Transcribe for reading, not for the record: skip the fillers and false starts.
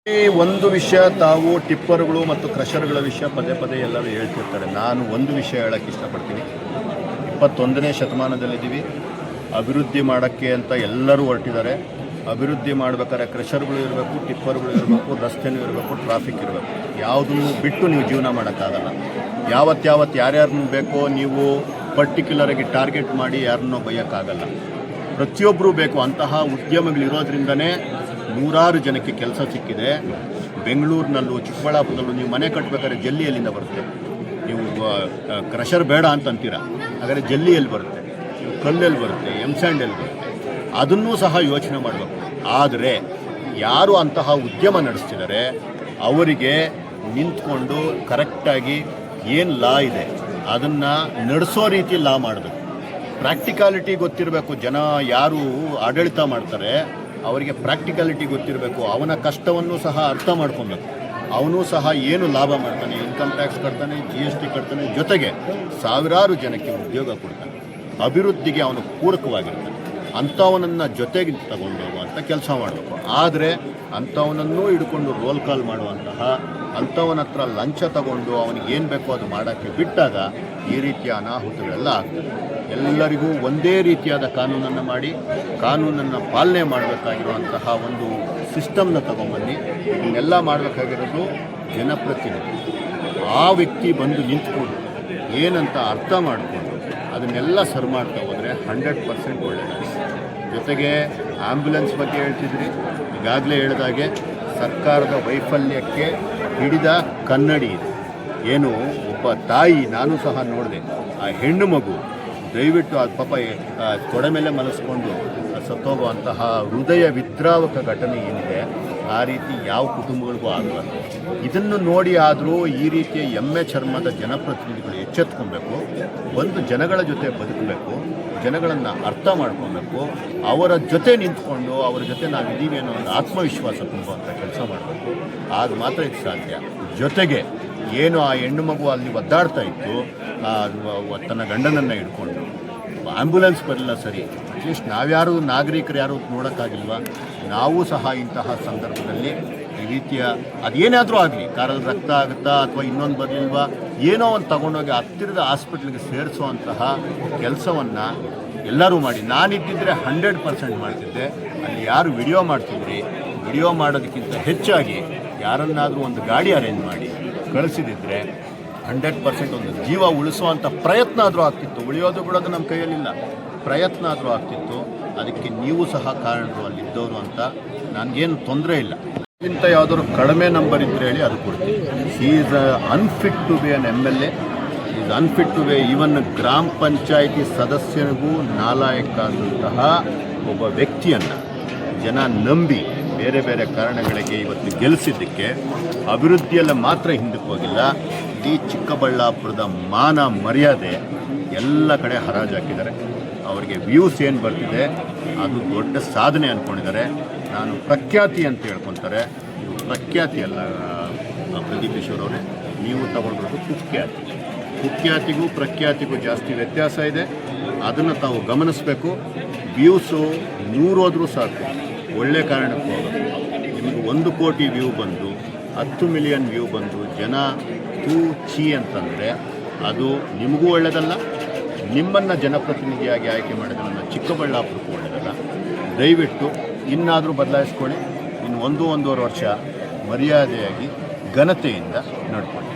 ಒಂದು ವಿಷಯ ತಾವು ಟಿಪ್ಪರ್ಗಳು ಮತ್ತು ಕ್ರಷರ್ಗಳ ವಿಷಯ ಪದೇ ಪದೇ ಎಲ್ಲರೂ ಹೇಳ್ತಿರ್ತಾರೆ. ನಾನು ಒಂದು ವಿಷಯ ಹೇಳೋಕ್ಕೆ ಇಷ್ಟಪಡ್ತೀನಿ. 21ನೇ ಶತಮಾನದಲ್ಲಿದ್ದೀವಿ. ಅಭಿವೃದ್ಧಿ ಮಾಡೋಕ್ಕೆ ಅಂತ ಎಲ್ಲರೂ ಹೊರಟಿದ್ದಾರೆ. ಅಭಿವೃದ್ಧಿ ಮಾಡಬೇಕಾದ್ರೆ ಕ್ರಷರ್ಗಳು ಇರಬೇಕು, ಟಿಪ್ಪರ್ಗಳು ಇರಬೇಕು, ರಸ್ತೆನೂ ಇರಬೇಕು, ಟ್ರಾಫಿಕ್ ಇರಬೇಕು. ಯಾವುದನ್ನು ಬಿಟ್ಟು ನೀವು ಜೀವನ ಮಾಡೋಕ್ಕಾಗಲ್ಲ. ಯಾವತ್ತು ಯಾರ್ಯಾರನ್ನು ಬೇಕೋ ನೀವು ಪರ್ಟಿಕ್ಯುಲರಾಗಿ ಟಾರ್ಗೆಟ್ ಮಾಡಿ ಯಾರನ್ನೋ ಬೈಯೋಕ್ಕಾಗಲ್ಲ. ಪ್ರತಿಯೊಬ್ಬರೂ ಬೇಕು. ಅಂತಹ ಉದ್ಯಮಗಳಿರೋದ್ರಿಂದನೇ ನೂರಾರು ಜನಕ್ಕೆ ಕೆಲಸ ಸಿಕ್ಕಿದೆ. ಬೆಂಗಳೂರಿನಲ್ಲೂ ಚಿಕ್ಕಬಳ್ಳಾಪುರದಲ್ಲೂ ನೀವು ಮನೆ ಕಟ್ಟಬೇಕಾದ್ರೆ ಜಲ್ಲಿ ಎಲ್ಲಿಂದ ಬರುತ್ತೆ? ನೀವು ಕ್ರಷರ್ ಬೇಡ ಅಂತಂತೀರ, ಹಾಗಾದರೆ ಜಲ್ಲಿ ಎಲ್ಲಿ ಬರುತ್ತೆ? ನೀವು ಕಲ್ಲೆಲ್ಲಿ ಬರುತ್ತೆ? ಎಮ್ಸ್ಯಾಂಡ್ ಎಲ್ಲಿ ಬರುತ್ತೆ? ಅದನ್ನೂ ಸಹ ಯೋಚನೆ ಮಾಡಬೇಕು. ಆದರೆ ಯಾರು ಅಂತಹ ಉದ್ಯಮ ನಡೆಸ್ತಿದ್ದಾರೆ ಅವರಿಗೆ ನಿಂತ್ಕೊಂಡು ಕರೆಕ್ಟಾಗಿ ಏನು ಲಾ ಇದೆ ಅದನ್ನು ನಡೆಸೋ ರೀತಿ ಲಾ ಮಾಡಬೇಕು. ಪ್ರಾಕ್ಟಿಕಾಲಿಟಿ ಗೊತ್ತಿರಬೇಕು. ಜನ ಯಾರು ಆಡಳಿತ ಮಾಡ್ತಾರೆ ಅವರಿಗೆ ಪ್ರಾಕ್ಟಿಕಾಲಿಟಿ ಗೊತ್ತಿರಬೇಕು. ಅವನ ಕಷ್ಟವನ್ನು ಸಹ ಅರ್ಥ ಮಾಡ್ಕೊಬೇಕು. ಅವನು ಸಹ ಏನು ಲಾಭ ಮಾಡ್ತಾನೆ, ಇನ್ಕಮ್ ಟ್ಯಾಕ್ಸ್ ಕಟ್ತಾನೆ, GST ಕಟ್ತಾನೆ, ಜೊತೆಗೆ ಸಾವಿರಾರು ಜನಕ್ಕೆ ಉದ್ಯೋಗ ಕೊಡ್ತಾನೆ. ಅಭಿವೃದ್ಧಿಗೆ ಅವನು ಪೂರಕವಾಗಿರ್ತಾನೆ. ಅಂಥವನನ್ನು ಜೊತೆಗೆ ತಗೊಂಡೋಗುವಂಥ ಕೆಲಸ ಮಾಡಬೇಕು. ಆದರೆ ಅಂಥವನನ್ನೂ ಹಿಡ್ಕೊಂಡು ರೋಲ್ ಕಾಲ್ ಮಾಡುವಂತಹ, ಅಂಥವನ ಹತ್ರ ಲಂಚ ತಗೊಂಡು ಅವನಿಗೆ ಏನು ಬೇಕೋ ಅದು ಮಾಡೋಕ್ಕೆ ಬಿಟ್ಟಾಗ ಈ ರೀತಿಯ ಅನಾಹುತಗಳೆಲ್ಲ ಆಗ್ತದೆ. ಎಲ್ಲರಿಗೂ ಒಂದೇ ರೀತಿಯಾದ ಕಾನೂನನ್ನು ಮಾಡಿ ಕಾನೂನನ್ನು ಪಾಲನೆ ಮಾಡಬೇಕಾಗಿರುವಂತಹ ಒಂದು ಸಿಸ್ಟಮ್ನ ತಗೊಂಬನ್ನಿ. ಇದನ್ನೆಲ್ಲ ಮಾಡಬೇಕಾಗಿರೋದು ಜನಪ್ರತಿನಿಧಿ. ಆ ವ್ಯಕ್ತಿ ಬಂದು ನಿಂತ್ಕೊಂಡು ಏನಂತ ಅರ್ಥ ಮಾಡಿಕೊಂಡು ಅದನ್ನೆಲ್ಲ ಸರಿ ಮಾಡ್ತಾ ಹೋದರೆ 100% ಒಳ್ಳೆಯದಾಗುತ್ತೆ. ಜೊತೆಗೆ ಆ್ಯಂಬುಲೆನ್ಸ್ ಬಗ್ಗೆ ಹೇಳ್ತಿದ್ರಿ. ಈಗಾಗಲೇ ಹೇಳಿದಾಗೆ ಸರ್ಕಾರದ ವೈಫಲ್ಯಕ್ಕೆ ಹಿಡಿದ ಕನ್ನಡಿ ಇದೆ. ಏನು ಒಬ್ಬ ತಾಯಿ, ನಾನು ಸಹ ನೋಡಿದೆ, ಆ ಹೆಣ್ಣು ಮಗು ದಯವಿಟ್ಟು ಅದು ಪಾಪ ತೊಡೆ ಮೇಲೆ ಮನಸ್ಕೊಂಡು ಸತ್ತೋಗುವಂತಹ ಹೃದಯ ವಿದ್ರಾವಕ ಘಟನೆ ಏನಿದೆ ಆ ರೀತಿ ಯಾವ ಕುಟುಂಬಗಳಿಗೂ ಆಗಬಾರ್ದು. ಇದನ್ನು ನೋಡಿ ಆದರೂ ಈ ರೀತಿಯ ಎಮ್ಮೆ ಚರ್ಮದ ಜನಪ್ರತಿನಿಧಿಗಳು ಎಚ್ಚೆತ್ಕೊಬೇಕು. ಒಂದು ಜನಗಳ ಜೊತೆ ಬದುಕಬೇಕು, ಜನಗಳನ್ನು ಅರ್ಥ ಮಾಡ್ಕೊಬೇಕು, ಅವರ ಜೊತೆ ನಿಂತ್ಕೊಂಡು ಅವರ ಜೊತೆ ನಾವಿದ್ದೀವಿ ಅನ್ನೋ ಒಂದು ಆತ್ಮವಿಶ್ವಾಸ ತುಂಬುವಂಥ ಕೆಲಸ ಮಾಡಬೇಕು. ಆಗ ಮಾತ್ರ ಇದು ಸಾಧ್ಯ. ಜೊತೆಗೆ ಏನು ಆ ಹೆಣ್ಣು ಮಗು ಅಲ್ಲಿ ಒದ್ದಾಡ್ತಾ ಇತ್ತು, ತನ್ನ ಗಂಡನನ್ನು ಹಿಡ್ಕೊಂಡು ಆ್ಯಂಬುಲೆನ್ಸ್ ಬರಲಿಲ್ಲ, ಸರಿ, ಅಟ್ಲೀಸ್ಟ್ ನಾವ್ಯಾರು ನಾಗರಿಕರು ಯಾರು ನೋಡೋಕ್ಕಾಗಿಲ್ವಾ? ನಾವು ಸಹ ಇಂತಹ ಸಂದರ್ಭದಲ್ಲಿ ಈ ರೀತಿಯ ಅದೇನಾದರೂ ಆಗಲಿ, ಕಾರಲ್ಲಿ ರಕ್ತ ಆಗುತ್ತಾ ಅಥವಾ ಇನ್ನೊಂದು ಬರಲಿಲ್ವಾ, ಏನೋ ಒಂದು ತಗೊಂಡೋಗಿ ಹತ್ತಿರದ ಹಾಸ್ಪಿಟ್ಲಿಗೆ ಸೇರಿಸುವಂತಹ ಕೆಲಸವನ್ನು ಎಲ್ಲರೂ ಮಾಡಿ. ನಾನಿದ್ದಿದ್ದರೆ 100% ಮಾಡ್ತಿದ್ದೆ. ಅಲ್ಲಿ ಯಾರು ವಿಡಿಯೋ ಮಾಡ್ತಿದ್ರಿ, ವಿಡಿಯೋ ಮಾಡೋದಕ್ಕಿಂತ ಹೆಚ್ಚಾಗಿ ಯಾರನ್ನಾದರೂ ಒಂದು ಗಾಡಿ ಅರೇಂಜ್ ಮಾಡಿ ಕಳಿಸಿದಿದ್ರೆ 100% ಒಂದು ಜೀವ ಉಳಿಸುವಂಥ ಪ್ರಯತ್ನ ಆದರೂ ಆಗ್ತಿತ್ತು. ಉಳಿಯೋದು ಬಿಡೋದು ನಮ್ಮ ಕೈಯಲ್ಲಿಲ್ಲ, ಪ್ರಯತ್ನ ಆದರೂ ಆಗ್ತಿತ್ತು. ಅದಕ್ಕೆ ನೀವು ಸಹ ಕಾರಣರು ಅಲ್ಲಿದ್ದವರು ಅಂತ ನನಗೇನು ತೊಂದರೆ ಇಲ್ಲ. ಇಂಥ ಯಾವುದಾದ್ರು ಕಡಿಮೆ ನಂಬರ್ ಇದ್ದರೆ ಹೇಳಿ, ಅದು ಕೊಡ್ತೀನಿ. He is unfit to be an MLA, is unfit to be even ಗ್ರಾಮ ಪಂಚಾಯಿತಿ ಸದಸ್ಯನಿಗೂ ನಾಲಾಯಕ್ಕಾದಂತಹ ಒಬ್ಬ ವ್ಯಕ್ತಿಯನ್ನು ಜನ ನಂಬಿ ಬೇರೆ ಬೇರೆ ಕಾರಣಗಳಿಗೆ ಇವತ್ತು ಗೆಲ್ಲಿಸಿದ್ದಕ್ಕೆ ಅಭಿವೃದ್ಧಿಯಲ್ಲ ಮಾತ್ರ ಹಿಂದಕ್ಕೆ ಹೋಗಿಲ್ಲ, ಇಡೀ ಚಿಕ್ಕಬಳ್ಳಾಪುರದ ಮಾನ ಮರ್ಯಾದೆ ಎಲ್ಲ ಕಡೆ ಹರಾಜಾಕಿದ್ದಾರೆ. ಅವರಿಗೆ ವ್ಯೂಸ್ ಏನು ಬರ್ತಿದೆ ಅದು ದೊಡ್ಡ ಸಾಧನೆ ಅಂದ್ಕೊಂಡಿದ್ದಾರೆ. ನಾನು ಪ್ರಖ್ಯಾತಿ ಅಂತ ಹೇಳ್ಕೊತಾರೆ. ಇದು ಪ್ರಖ್ಯಾತಿ ಅಲ್ಲ ಪ್ರದೀಪ್ ಈಶ್ವರವರೇ, ನೀವು ತಗೊಳ್ಬೇಕು ಕುಖ್ಯಾತಿ. ಕುಖ್ಯಾತಿಗೂ ಪ್ರಖ್ಯಾತಿಗೂ ಜಾಸ್ತಿ ವ್ಯತ್ಯಾಸ ಇದೆ. ಅದನ್ನು ತಾವು ಗಮನಿಸಬೇಕು. ವ್ಯೂಸು 100 ಹೋದರೂ ಸಾಕು, ಒಳ್ಳೆ ಕಾರಣಕ್ಕೆ ಹೋಗೋದು. ನಿಮಗೆ 1 ಕೋಟಿ ವ್ಯೂ ಬಂದು 10 ಮಿಲಿಯನ್ ವ್ಯೂ ಬಂದು ಜನ ತೂ ಚಿ ಅಂತಂದರೆ ಅದು ನಿಮಗೂ ಒಳ್ಳೆಯದಲ್ಲ, ನಿಮ್ಮನ್ನು ಜನಪ್ರತಿನಿಧಿಯಾಗಿ ಆಯ್ಕೆ ಮಾಡಿದ ನಮ್ಮ ಚಿಕ್ಕಬಳ್ಳಾಪುರಕ್ಕೂ ಒಳ್ಳೆಯದಲ್ಲ. ದಯವಿಟ್ಟು ಇನ್ನಾದರೂ ಬದಲಾಯಿಸ್ಕೊಳ್ಳಿ. ಇನ್ನು 1-1.5 ವರ್ಷ ಮರ್ಯಾದೆಯಾಗಿ ಘನತೆಯಿಂದ ನಡ್ಕೊಳ್ಳಿ.